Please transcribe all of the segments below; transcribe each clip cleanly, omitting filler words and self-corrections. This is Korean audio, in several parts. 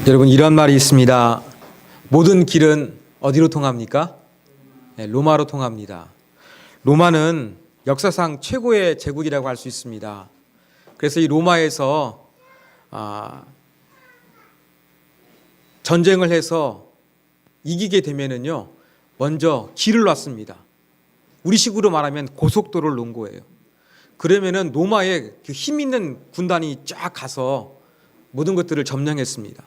여러분, 이런 말이 있습니다. 모든 길은 어디로 통합니까? 네, 로마로 통합니다. 로마는 역사상 최고의 제국이라고 할 수 있습니다. 그래서 이 로마에서 전쟁을 해서 이기게 되면은요, 먼저 길을 놨습니다. 우리식으로 말하면 고속도로를 놓은 거예요. 그러면은 로마에 그 힘 있는 군단이 쫙 가서 모든 것들을 점령했습니다.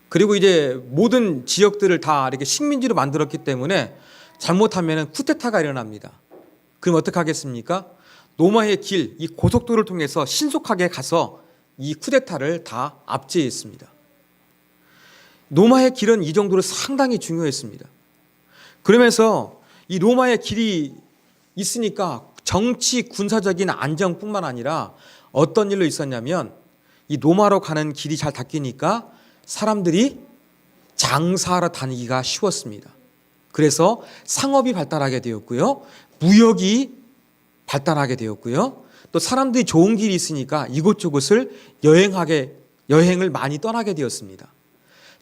그리고 이제 모든 지역들을 다 이렇게 식민지로 만들었기 때문에 잘못하면 쿠데타가 일어납니다. 그럼 어떻게 하겠습니까? 로마의 길, 이 고속도로를 통해서 신속하게 가서 이 쿠데타를 다 압제했습니다. 로마의 길은 이 정도로 상당히 중요했습니다. 그러면서 이 로마의 길이 있으니까 정치, 군사적인 안정뿐만 아니라 어떤 일로 있었냐면 이 로마로 가는 길이 잘 닦이니까 사람들이 장사하러 다니기가 쉬웠습니다. 그래서 상업이 발달하게 되었고요. 무역이 발달하게 되었고요. 또 사람들이 좋은 길이 있으니까 이곳저곳을 여행을 많이 떠나게 되었습니다.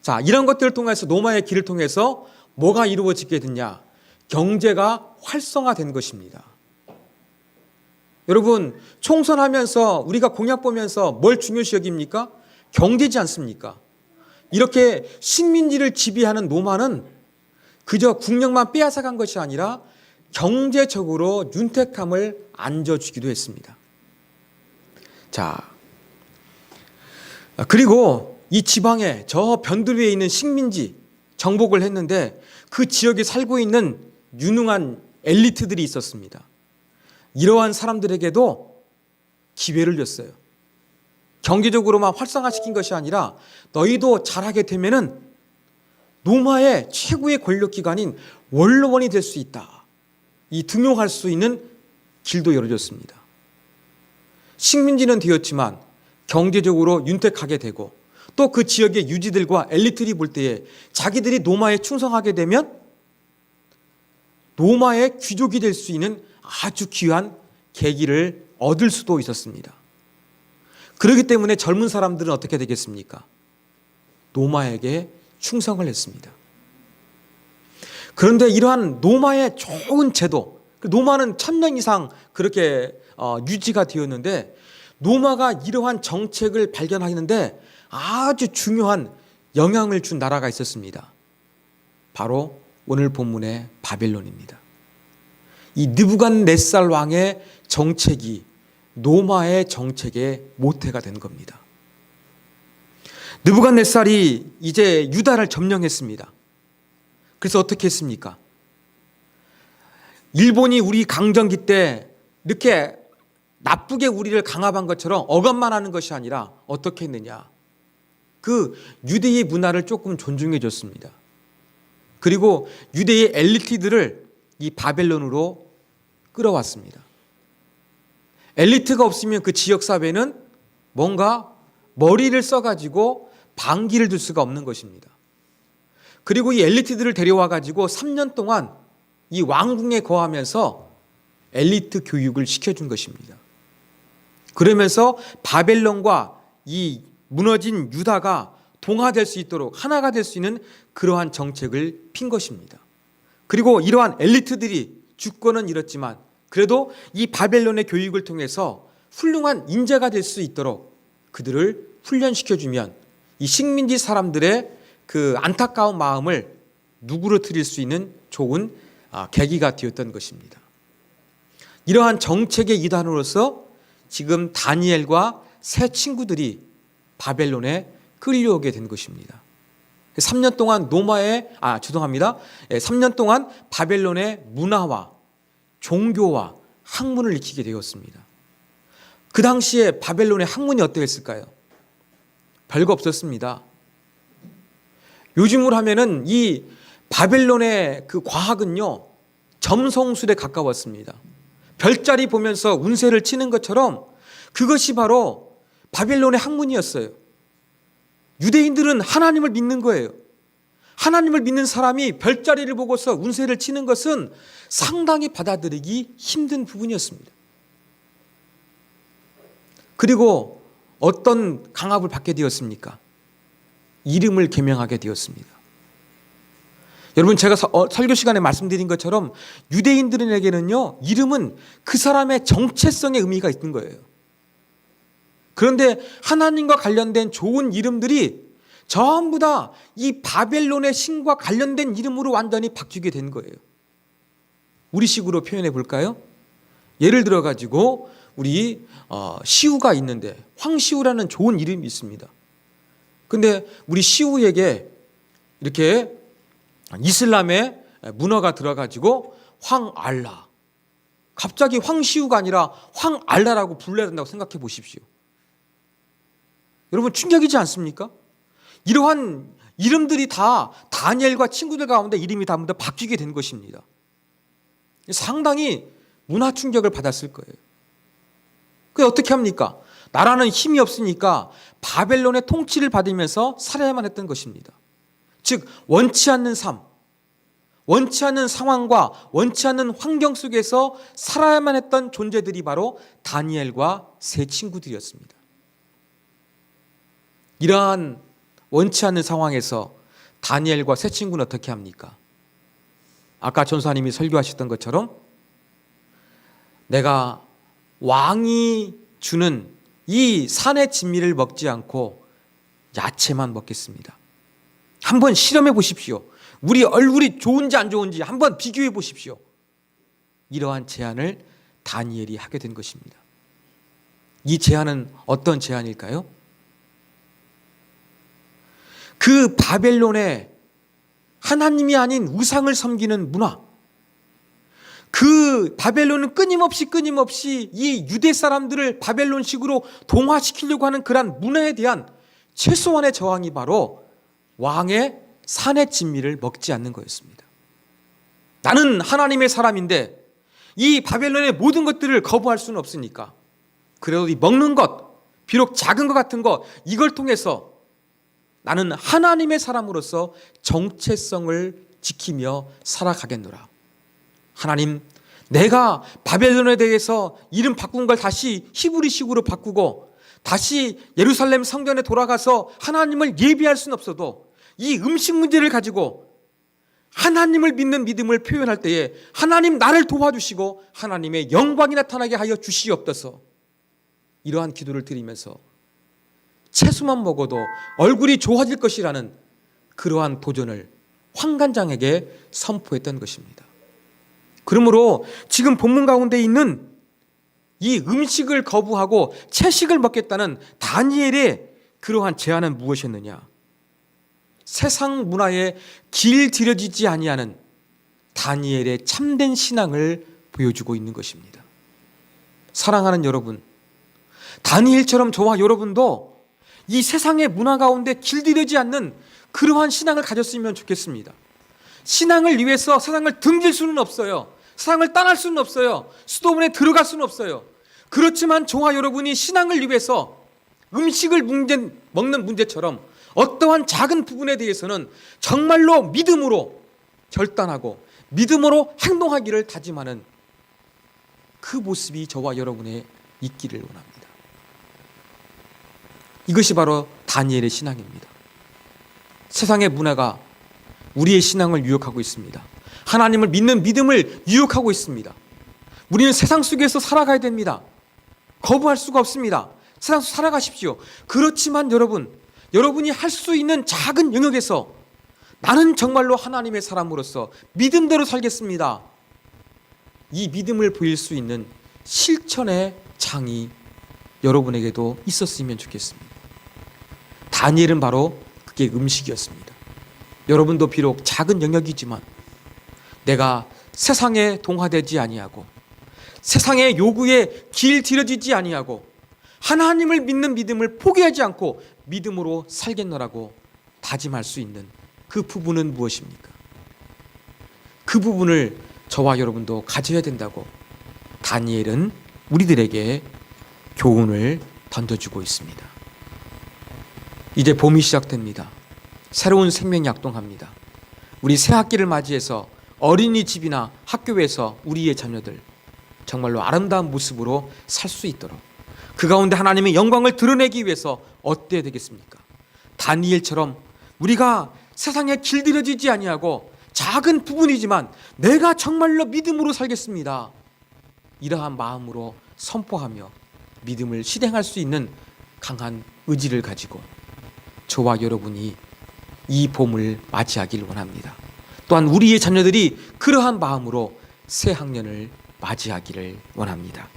자, 이런 것들을 통해서 로마의 길을 통해서 뭐가 이루어지게 됐냐? 경제가 활성화된 것입니다. 여러분, 총선하면서 우리가 공약 보면서 뭘 중요시 여깁니까? 경제지 않습니까? 이렇게 식민지를 지배하는 로마는 그저 국력만 빼앗아간 것이 아니라 경제적으로 윤택함을 안겨주기도 했습니다. 자, 그리고 이 지방에 저 변두리에 있는 식민지 정복을 했는데 그 지역에 살고 있는 유능한 엘리트들이 있었습니다. 이러한 사람들에게도 기회를 줬어요. 경제적으로만 활성화시킨 것이 아니라 너희도 잘하게 되면은 로마의 최고의 권력기관인 원로원이 될 수 있다. 이 등용할 수 있는 길도 열어줬습니다. 식민지는 되었지만 경제적으로 윤택하게 되고 또 그 지역의 유지들과 엘리트들이 볼 때에 자기들이 로마에 충성하게 되면 로마의 귀족이 될 수 있는 아주 귀한 계기를 얻을 수도 있었습니다. 그렇기 때문에 젊은 사람들은 어떻게 되겠습니까? 로마에게 충성을 했습니다. 그런데 이러한 로마의 좋은 제도, 로마는 1000년 이상 그렇게 유지가 되었는데 로마가 이러한 정책을 발견하는데 아주 중요한 영향을 준 나라가 있었습니다. 바로 오늘 본문의 바벨론입니다. 이 느부갓네살 왕의 정책이 로마의 정책의 모태가 된 겁니다. 느부갓네살이 이제 유다를 점령했습니다. 그래서 어떻게 했습니까? 일본이 우리 강점기 때 이렇게 나쁘게 우리를 강압한 것처럼 억압만 하는 것이 아니라 어떻게 했느냐? 그 유대의 문화를 조금 존중해 줬습니다. 그리고 유대의 엘리트들을 이 바벨론으로 끌어왔습니다. 엘리트가 없으면 그 지역사회는 뭔가 머리를 써가지고 반기를 둘 수가 없는 것입니다. 그리고 이 엘리트들을 데려와가지고 3년 동안 이 왕궁에 거하면서 엘리트 교육을 시켜준 것입니다. 그러면서 바벨론과 이 무너진 유다가 동화될 수 있도록 하나가 될 수 있는 그러한 정책을 핀 것입니다. 그리고 이러한 엘리트들이 주권은 잃었지만 그래도 이 바벨론의 교육을 통해서 훌륭한 인재가 될 수 있도록 그들을 훈련시켜주면 이 식민지 사람들의 그 안타까운 마음을 누그러뜨릴 수 있는 좋은 계기가 되었던 것입니다. 이러한 정책의 이단으로서 지금 다니엘과 세 친구들이 바벨론에 끌려오게 된 것입니다. 3년 동안 3년 동안 바벨론의 문화와 종교와 학문을 익히게 되었습니다. 그 당시에 바벨론의 학문이 어떠했을까요? 별거 없었습니다. 요즘으로 하면은 이 바벨론의 그 과학은요, 점성술에 가까웠습니다. 별자리 보면서 운세를 치는 것처럼 그것이 바로 바벨론의 학문이었어요. 유대인들은 하나님을 믿는 거예요. 하나님을 믿는 사람이 별자리를 보고서 운세를 치는 것은 상당히 받아들이기 힘든 부분이었습니다. 그리고 어떤 강압을 받게 되었습니까? 이름을 개명하게 되었습니다. 여러분, 제가 설교 시간에 말씀드린 것처럼 유대인들에게는요, 이름은 그 사람의 정체성의 의미가 있는 거예요. 그런데 하나님과 관련된 좋은 이름들이 전부 다 이 바벨론의 신과 관련된 이름으로 완전히 바뀌게 된 거예요. 우리식으로 표현해 볼까요? 예를 들어 가지고 우리 시우가 있는데 황시우라는 좋은 이름이 있습니다. 근데 우리 시우에게 이렇게 이슬람의 문화가 들어가지고 황알라, 갑자기 황시우가 아니라 황알라라고 불러야 된다고 생각해 보십시오. 여러분, 충격이지 않습니까? 이러한 이름들이 다 다니엘과 친구들 가운데 이름이 다 바뀌게 된 것입니다. 상당히 문화 충격을 받았을 거예요. 그게 어떻게 합니까? 나라는 힘이 없으니까 바벨론의 통치를 받으면서 살아야만 했던 것입니다. 즉, 원치 않는 삶, 원치 않는 상황과 원치 않는 환경 속에서 살아야만 했던 존재들이 바로 다니엘과 세 친구들이었습니다. 이러한 원치 않는 상황에서 다니엘과 세 친구는 어떻게 합니까? 아까 전사님이 설교하셨던 것처럼 내가 왕이 주는 이 산의 진미를 먹지 않고 야채만 먹겠습니다. 한번 실험해 보십시오. 우리 얼굴이 좋은지 안 좋은지 한번 비교해 보십시오. 이러한 제안을 다니엘이 하게 된 것입니다. 이 제안은 어떤 제안일까요? 그 바벨론의 하나님이 아닌 우상을 섬기는 문화, 그 바벨론은 끊임없이 이 유대 사람들을 바벨론식으로 동화시키려고 하는 그러한 문화에 대한 최소한의 저항이 바로 왕의 산의 진미를 먹지 않는 거였습니다. 나는 하나님의 사람인데 이 바벨론의 모든 것들을 거부할 수는 없으니까 그래도 이 먹는 것, 비록 작은 것 같은 것, 이걸 통해서 나는 하나님의 사람으로서 정체성을 지키며 살아가겠노라. 하나님, 내가 바벨론에 대해서 이름 바꾼 걸 다시 히브리식으로 바꾸고 다시 예루살렘 성전에 돌아가서 하나님을 예배할 수는 없어도 이 음식 문제를 가지고 하나님을 믿는 믿음을 표현할 때에 하나님 나를 도와주시고 하나님의 영광이 나타나게 하여 주시옵소서. 이러한 기도를 드리면서 채소만 먹어도 얼굴이 좋아질 것이라는 그러한 도전을 환관장에게 선포했던 것입니다. 그러므로 지금 본문 가운데 있는 이 음식을 거부하고 채식을 먹겠다는 다니엘의 그러한 제안은 무엇이었느냐? 세상 문화에 길들여지지 아니하는 다니엘의 참된 신앙을 보여주고 있는 것입니다. 사랑하는 여러분, 다니엘처럼 저와 여러분도 이 세상의 문화 가운데 길들여지지 않는 그러한 신앙을 가졌으면 좋겠습니다. 신앙을 위해서 세상을 등질 수는 없어요. 세상을 떠날 수는 없어요. 수도원에 들어갈 수는 없어요. 그렇지만 저와 여러분이 신앙을 위해서 음식을 먹는 문제처럼 어떠한 작은 부분에 대해서는 정말로 믿음으로 결단하고 믿음으로 행동하기를 다짐하는 그 모습이 저와 여러분의 있기를 원합니다. 이것이 바로 다니엘의 신앙입니다. 세상의 문화가 우리의 신앙을 유혹하고 있습니다. 하나님을 믿는 믿음을 유혹하고 있습니다. 우리는 세상 속에서 살아가야 됩니다. 거부할 수가 없습니다. 세상 속 살아가십시오. 그렇지만 여러분이 할 수 있는 작은 영역에서 나는 정말로 하나님의 사람으로서 믿음대로 살겠습니다. 이 믿음을 보일 수 있는 실천의 장이 여러분에게도 있었으면 좋겠습니다. 다니엘은 바로 그게 음식이었습니다. 여러분도 비록 작은 영역이지만 내가 세상에 동화되지 아니하고 세상의 요구에 길들여지지 아니하고 하나님을 믿는 믿음을 포기하지 않고 믿음으로 살겠노라고 다짐할 수 있는 그 부분은 무엇입니까? 그 부분을 저와 여러분도 가져야 된다고 다니엘은 우리들에게 교훈을 던져주고 있습니다. 이제 봄이 시작됩니다. 새로운 생명이 약동합니다. 우리 새 학기를 맞이해서 어린이집이나 학교에서 우리의 자녀들 정말로 아름다운 모습으로 살 수 있도록 그 가운데 하나님의 영광을 드러내기 위해서 어때야 되겠습니까? 다니엘처럼 우리가 세상에 길들여지지 아니하고 작은 부분이지만 내가 정말로 믿음으로 살겠습니다. 이러한 마음으로 선포하며 믿음을 실행할 수 있는 강한 의지를 가지고 저와 여러분이 이 봄을 맞이하길 원합니다. 또한 우리의 자녀들이 그러한 마음으로 새 학년을 맞이하기를 원합니다.